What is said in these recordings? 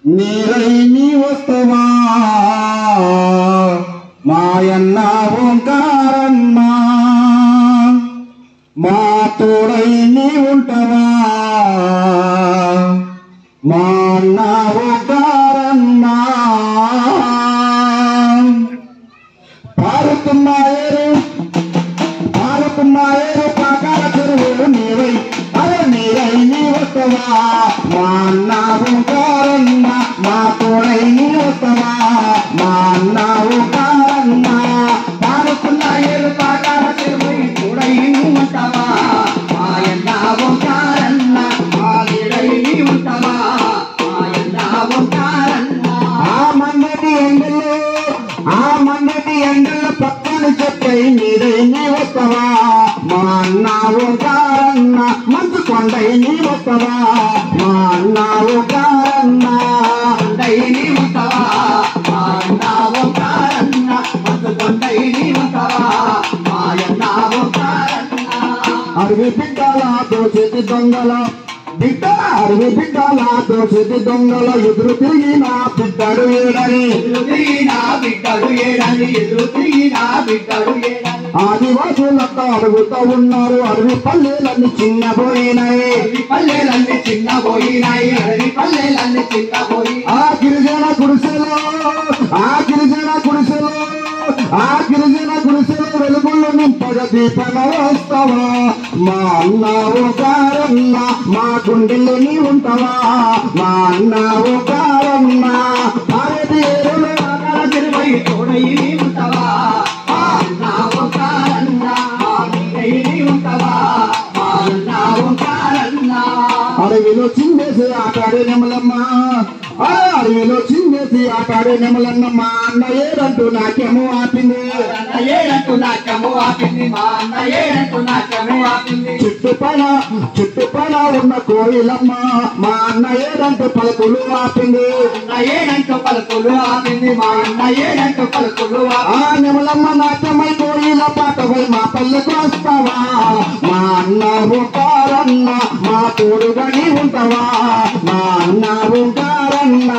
నీరై నీ వస్తవా మాయన్న ఓంకారన్నా మా తోడై నీ ఉంటవా మా అన్న ఓంకారన్నా పారుతున్నాయేరు పాకాల చెరువులు నీవై అరే నీరై నీ వస్తవా మా అన్న ఓంకారన్న మా తోడై నీ వస్తవా మా అన్న ఓంకారన్న పారుతున్నాయేరు పాకాల చెరువు తోడై నీ ఉంటావా మా అన్న ఓంకారన్న మా నీడై నీ ఉంటావా మా అన్న ఓంకారన్న ఆ మందటి ఎండల్లో పక్కన చెప్పై నీడై నీ వస్తవా మా అన్న ఓంకారన్న మంచు కొండై నీ వస్తవా మా అన్న ఓంకారన్న కొండై నీ వస్తవా మా అన్న ఓంకారన్న మంచు కొండై నీ వస్తవా మా అన్న ఓంకారన్న అడవి బిడ్డల దోచేతి దొంగల అడవి బిడ్డల దోచేతి దొంగల ఎదురు తిరిగిన బిడ్డడు ఏడని ఆదివాసులంతా అడుగుతూ ఉన్నారు అడవి పల్లెలన్నీ చిన్నపోయినాయి ఆ గిరిజన గుడిసెలో వెలుగులు నింపగ దీపన వస్తావా మా అన్న ఓంకారన్న మా గుండెల్లో నీ ఉంటావా మా అన్న ఓంకారన్న భారతీయులు తిరుమై తోడై ఉంటావా మా అన్న ఓంకారన్న ఉంటావా మా అన్న ఓంకారన్న అడవిలో చిందేసి ఆటాడే నెమలమ్మ అడవిలో చిందేసి ఆటాడే నెమలన్న మా అన్న ఏడంటూ నాట్యము ఆపింది చుట్టుపడ ఉన్న కోయిలమ్మ మా అన్న ఏడంటూ పలుకులు ఆపింది ఆ నెమలమ్మ నాట్యమై కోయిల పాటపై మా పల్లెకు వస్తావా మా అన్న ఓంకారన్న మా తోడుగా నీ ఉంటావా మా అన్న ఓంకారన్న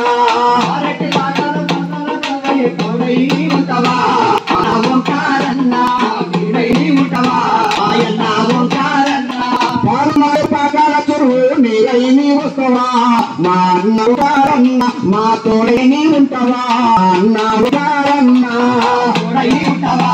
పాకాల చెరువు నీరై నీ వస్తవా మా అన్న ఓంకారన్న మా తోడై నీ ఉంటావా అన్న ఓంకారన్న ఉంటావా